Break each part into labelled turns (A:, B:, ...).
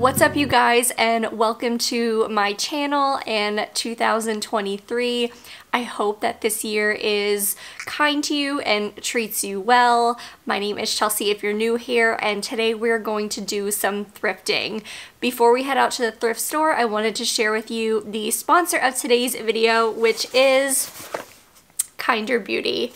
A: What's up, you guys, and welcome to my channel and 2023. I hope that this year is kind to you and treats you well. My name is Chelsea if you're new here, and today we're going to do some thrifting. Before we head out to the thrift store, I wanted to share with you the sponsor of today's video, which is Kinder Beauty.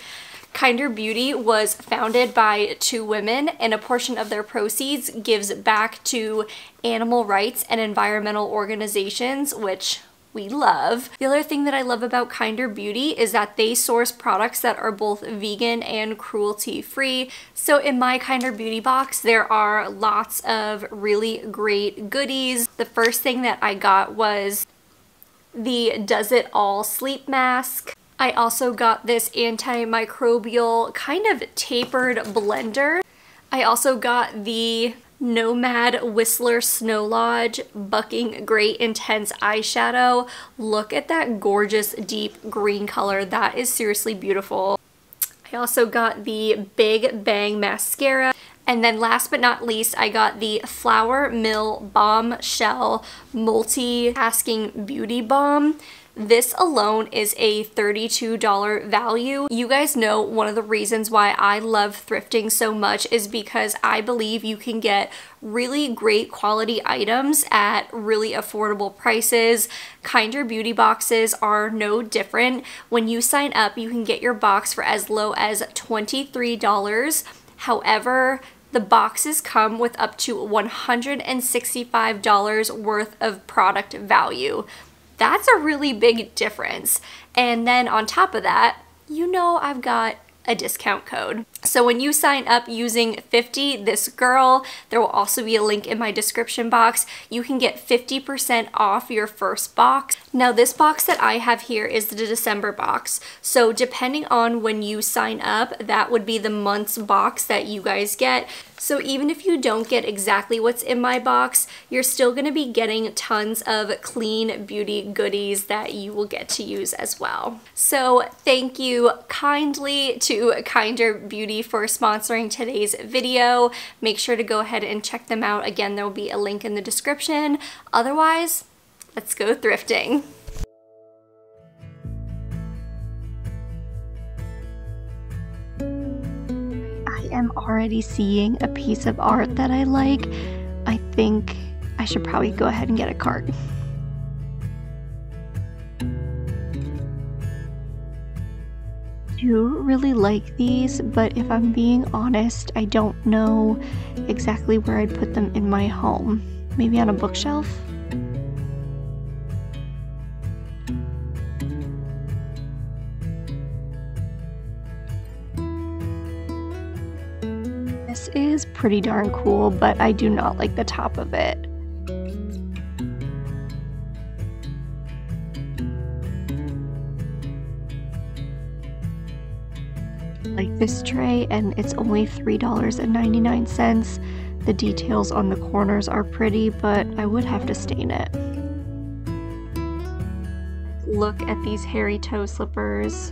A: Kinder Beauty was founded by two women, and a portion of their proceeds gives back to animal rights and environmental organizations, which we love. The other thing that I love about Kinder Beauty is that they source products that are both vegan and cruelty-free. So in my Kinder Beauty box, there are lots of really great goodies. The first thing that I got was the Does It All sleep mask. I also got this antimicrobial kind of tapered blender. I also got the Nomad Whistler Snow Lodge Bucking Great Intense Eyeshadow. Look at that gorgeous deep green color. That is seriously beautiful. I also got the Big Bang Mascara. And then last but not least, I got the Flour Mill Bombshell Multitasking Beauty Balm. This alone is a $32 value. You guys know one of the reasons why I love thrifting so much is because I believe you can get really great quality items at really affordable prices. Kinder Beauty boxes are no different. When you sign up, you can get your box for as low as $23. However, the boxes come with up to $165 worth of product value. That's a really big difference. And then on top of that, you know I've got a discount code. So when you sign up using 50 this girl, there will also be a link in my description box. You can get 50% off your first box. Now this box that I have here is the December box. So depending on when you sign up, that would be the month's box that you guys get. So even if you don't get exactly what's in my box, you're still going to be getting tons of clean beauty goodies that you will get to use as well. So thank you kindly to Kinder Beauty for sponsoring today's video. Make sure to go ahead and check them out. Again, there will be a link in the description. Otherwise, let's go thrifting. I'm already seeing a piece of art that I like. I think I should probably go ahead and get a cart. I do really like these, but if I'm being honest, I don't know exactly where I'd put them in my home. Maybe on a bookshelf? This is pretty darn cool, but I do not like the top of it. I like this tray, and it's only $3.99. The details on the corners are pretty, but I would have to stain it. Look at these hairy toe slippers.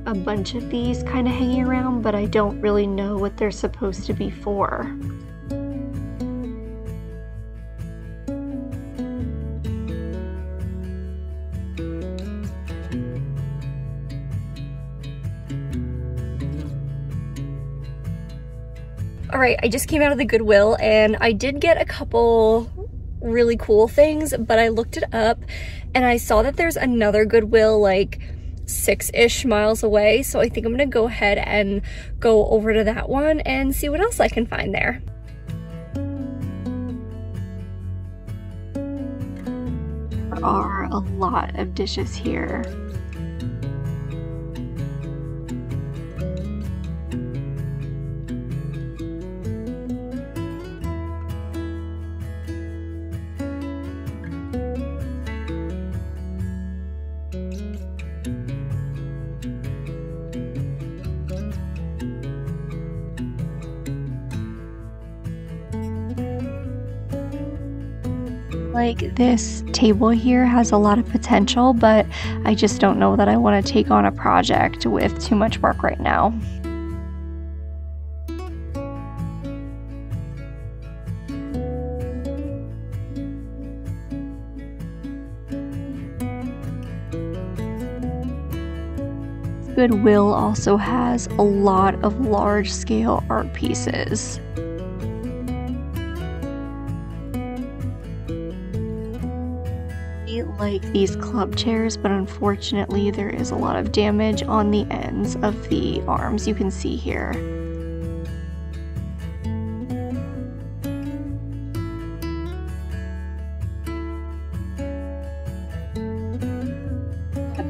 A: A bunch of these kind of hanging around, but I don't really know what they're supposed to be for. Alright, I just came out of the Goodwill and I did get a couple really cool things, but I looked it up and I saw that there's another Goodwill like 6-ish miles away, so I think I'm gonna go ahead and go over to that one and see what else I can find there. There are a lot of dishes here. Like, this table here has a lot of potential, but I just don't know that I want to take on a project with too much work right now. Goodwill also has a lot of large scale art pieces. I like these club chairs, but unfortunately there is a lot of damage on the ends of the arms, you can see here.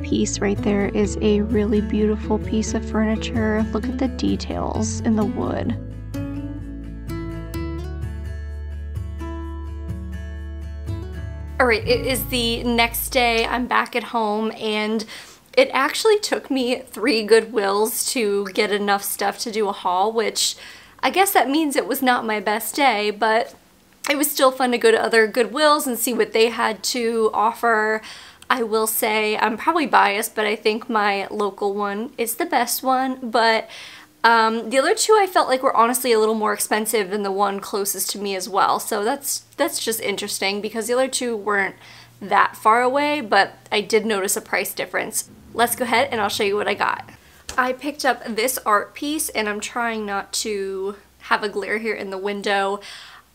A: Piece right there is a really beautiful piece of furniture. Look at the details in the wood. Alright, it is the next day. I'm back at home and it actually took me 3 Goodwills to get enough stuff to do a haul, which I guess that means it was not my best day, but it was still fun to go to other Goodwills and see what they had to offer. I will say, I'm probably biased, but I think my local one is the best one, but the other 2 I felt like were honestly a little more expensive than the one closest to me as well, so that's just interesting because the other 2 weren't that far away, but I did notice a price difference. Let's go ahead and I'll show you what I got. I picked up this art piece, and I'm trying not to have a glare here in the window.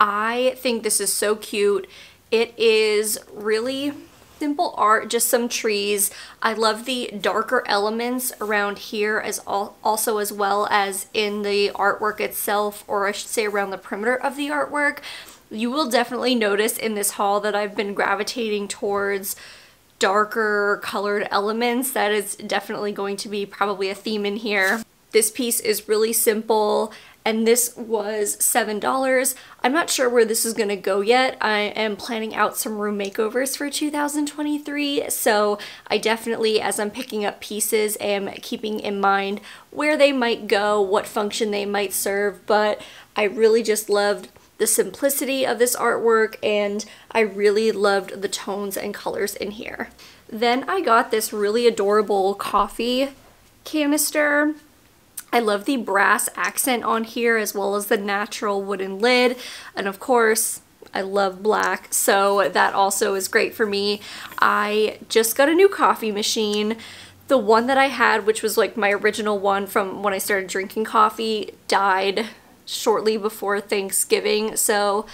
A: I think this is so cute. It is really simple art, just some trees. I love the darker elements around here also as well as in the artwork itself, or I should say around the perimeter of the artwork. You will definitely notice in this haul that I've been gravitating towards darker colored elements. That is definitely going to be probably a theme in here. This piece is really simple, and this was $7. I'm not sure where this is gonna go yet. I am planning out some room makeovers for 2023, so I definitely, as I'm picking up pieces, am keeping in mind where they might go, what function they might serve, but I really just loved the simplicity of this artwork, and I really loved the tones and colors in here. Then I got this really adorable coffee canister. I love the brass accent on here as well as the natural wooden lid, and of course I love black, so that also is great for me. I just got a new coffee machine. The one that I had, which was like my original one from when I started drinking coffee, died shortly before Thanksgiving, so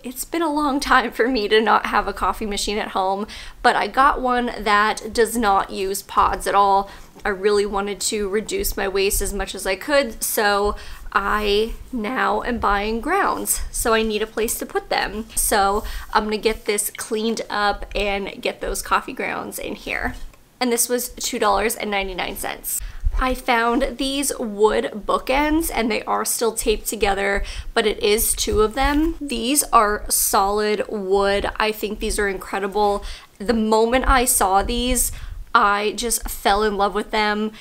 A: it's been a long time for me to not have a coffee machine at home, but I got one that does not use pods at all. I really wanted to reduce my waste as much as I could, so I now am buying grounds, so I need a place to put them. So I'm gonna get this cleaned up and get those coffee grounds in here. And this was $2.99. I found these wood bookends, and they are still taped together, but it is 2 of them. These are solid wood. I think these are incredible. The moment I saw these, I just fell in love with them.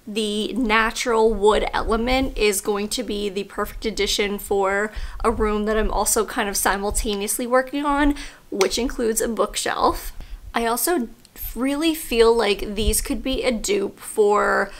A: The natural wood element is going to be the perfect addition for a room that I'm also kind of simultaneously working on, which includes a bookshelf. I also really feel like these could be a dupe for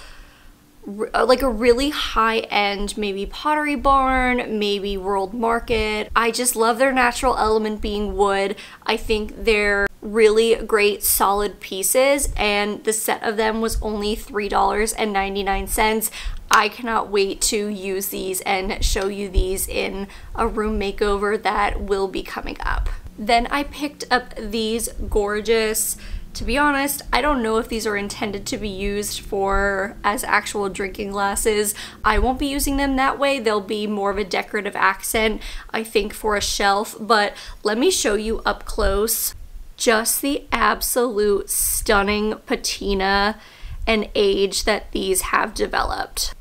A: like a really high-end, maybe Pottery Barn, maybe World Market. I just love their natural element being wood. I think they're really great solid pieces, and the set of them was only $3.99. I cannot wait to use these and show you these in a room makeover that will be coming up. Then I picked up these gorgeous, to be honest, I don't know if these are intended to be used as actual drinking glasses. I won't be using them that way. They'll be more of a decorative accent, I think, for a shelf, but let me show you up close just the absolute stunning patina and age that these have developed.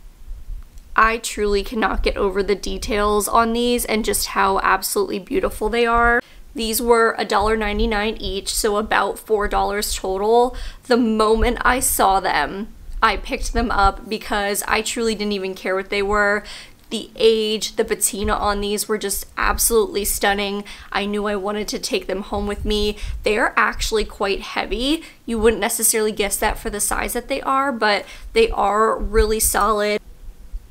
A: I truly cannot get over the details on these and just how absolutely beautiful they are. These were $1.99 each, so about $4 total. The moment I saw them, I picked them up because I truly didn't even care what they were. The age, the patina on these were just absolutely stunning. I knew I wanted to take them home with me. They are actually quite heavy. You wouldn't necessarily guess that for the size that they are, but they are really solid.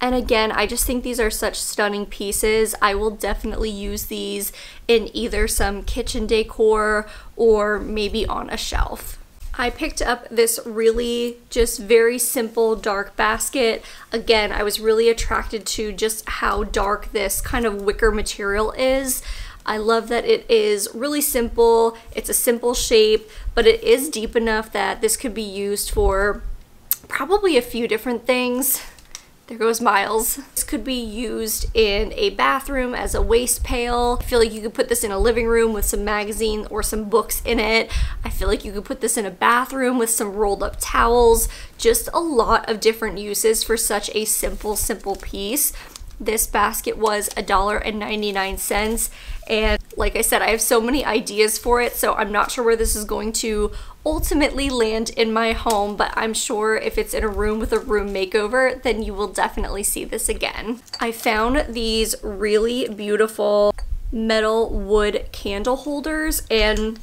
A: And again, I just think these are such stunning pieces. I will definitely use these in either some kitchen decor or maybe on a shelf. I picked up this really just very simple dark basket. Again, I was really attracted to just how dark this kind of wicker material is. I love that it is really simple. It's a simple shape, but it is deep enough that this could be used for probably a few different things. There goes Miles. This could be used in a bathroom as a waste pail. I feel like you could put this in a living room with some magazine or some books in it. I feel like you could put this in a bathroom with some rolled up towels. Just a lot of different uses for such a simple piece. This basket was $1.99, and like I said, I have so many ideas for it, so I'm not sure where this is going to ultimately land in my home, but I'm sure if it's in a room with a room makeover, then you will definitely see this again. I found these really beautiful metal wood candle holders, and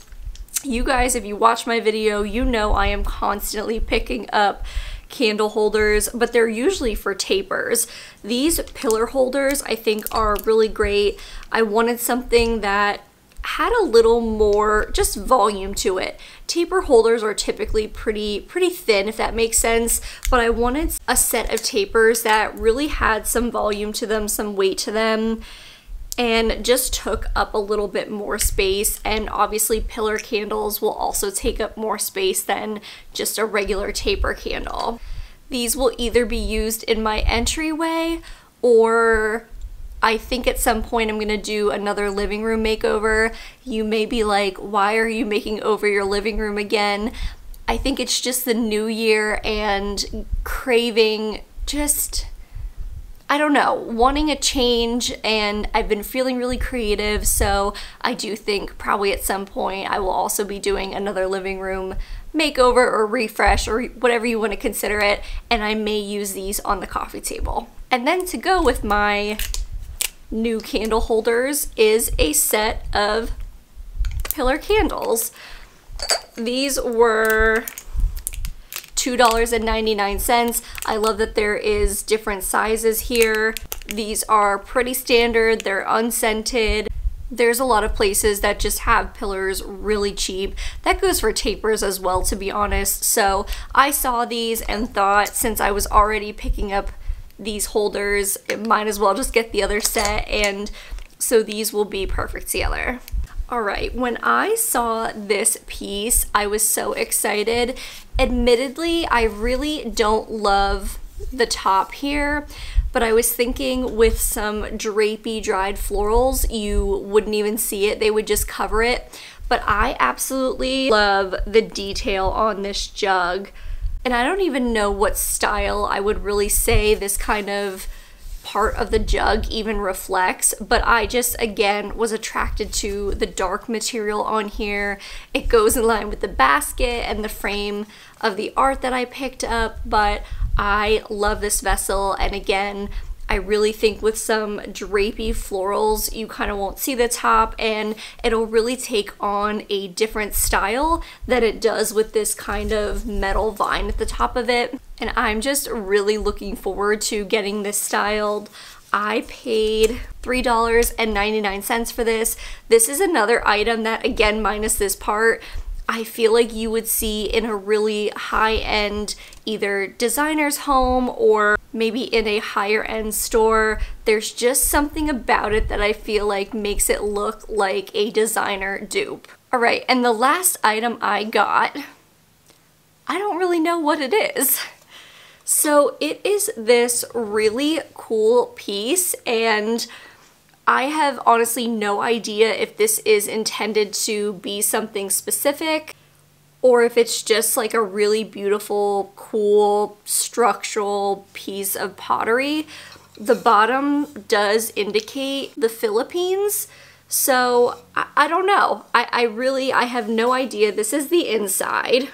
A: you guys, if you watch my video, you know I am constantly picking up candle holders, but they're usually for tapers. These pillar holders I think are really great. I wanted something that had a little more just volume to it. Taper holders are typically pretty thin, if that makes sense, but I wanted a set of tapers that really had some volume to them, some weight to them, and just took up a little bit more space. And obviously pillar candles will also take up more space than just a regular taper candle. These will either be used in my entryway, or I think at some point I'm gonna do another living room makeover. You may be like, why are you making over your living room again? I think it's just the new year and craving just, I don't know, wanting a change, and I've been feeling really creative, so I do think probably at some point I will also be doing another living room makeover or refresh or whatever you want to consider it, and I may use these on the coffee table. And then to go with my new candle holders is a set of pillar candles. These were $2.99. I love that there is different sizes here. These are pretty standard, they're unscented. There's a lot of places that just have pillars really cheap. That goes for tapers as well, to be honest. So I saw these and thought, since I was already picking up these holders, it might as well just get the other set, and so these will be perfect together. Alright, when I saw this piece, I was so excited. Admittedly, I really don't love the top here, but I was thinking with some drapey dried florals, you wouldn't even see it, they would just cover it. But I absolutely love the detail on this jug, and I don't even know what style I would really say this kind of part of the jug even reflects, but I just again was attracted to the dark material on here. It goes in line with the basket and the frame of the art that I picked up, but I love this vessel, and again I really think with some drapey florals you kind of won't see the top, and it'll really take on a different style than it does with this kind of metal vine at the top of it. And I'm just really looking forward to getting this styled. I paid $3.99 for this. This is another item that, again, minus this part, I feel like you would see in a really high-end either designer's home or maybe in a higher end store. There's just something about it that I feel like makes it look like a designer dupe. Alright, and the last item I got, I don't really know what it is. So it is this really cool piece, and I have honestly no idea if this is intended to be something specific or if it's just like a really beautiful, cool, structural piece of pottery. The bottom does indicate the Philippines, so I don't know. I have no idea. This is the inside.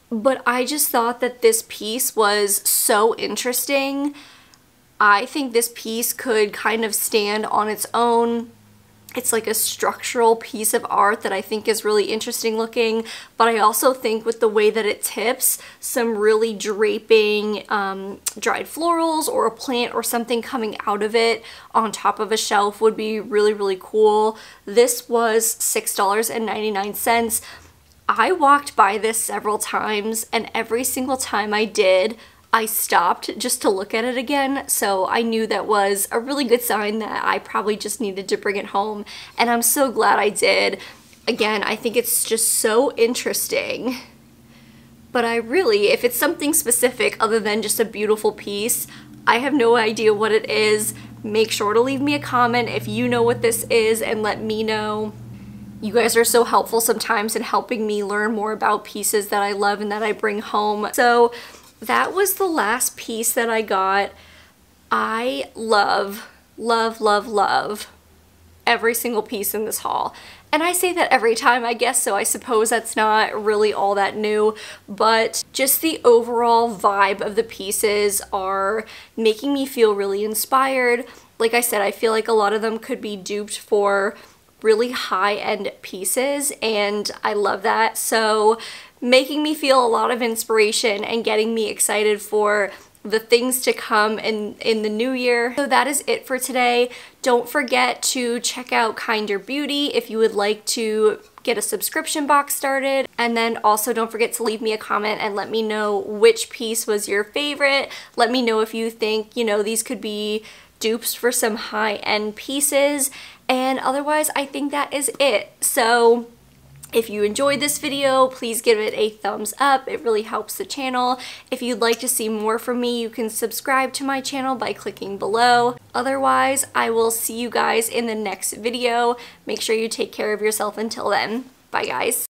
A: But I just thought that this piece was so interesting. I think this piece could kind of stand on its own It's like a structural piece of art that I think is really interesting looking, but I also think with the way that it tips, some really draping dried florals or a plant or something coming out of it on top of a shelf would be really, really cool. This was $6.99. I walked by this several times, and every single time I did, I stopped just to look at it again, so I knew that was a really good sign that I probably just needed to bring it home, and I'm so glad I did. Again, I think it's just so interesting, but I really, if it's something specific other than just a beautiful piece, I have no idea what it is. Make sure to leave me a comment if you know what this is and let me know. You guys are so helpful sometimes in helping me learn more about pieces that I love and that I bring home. So that was the last piece that I got. I love, love, love, love every single piece in this haul. And I say that every time, I guess, so I suppose that's not really all that new, but just the overall vibe of the pieces are making me feel really inspired. Like I said, I feel like a lot of them could be duped for really high-end pieces, and I love that. So making me feel a lot of inspiration and getting me excited for the things to come in the new year. So that is it for today. Don't forget to check out Kinder Beauty if you would like to get a subscription box started. And then also don't forget to leave me a comment and let me know which piece was your favorite. Let me know if you think, you know, these could be dupes for some high-end pieces. And otherwise, I think that is it. So if you enjoyed this video, please give it a thumbs up. It really helps the channel. If you'd like to see more from me, you can subscribe to my channel by clicking below. Otherwise, I will see you guys in the next video. Make sure you take care of yourself until then. Bye, guys.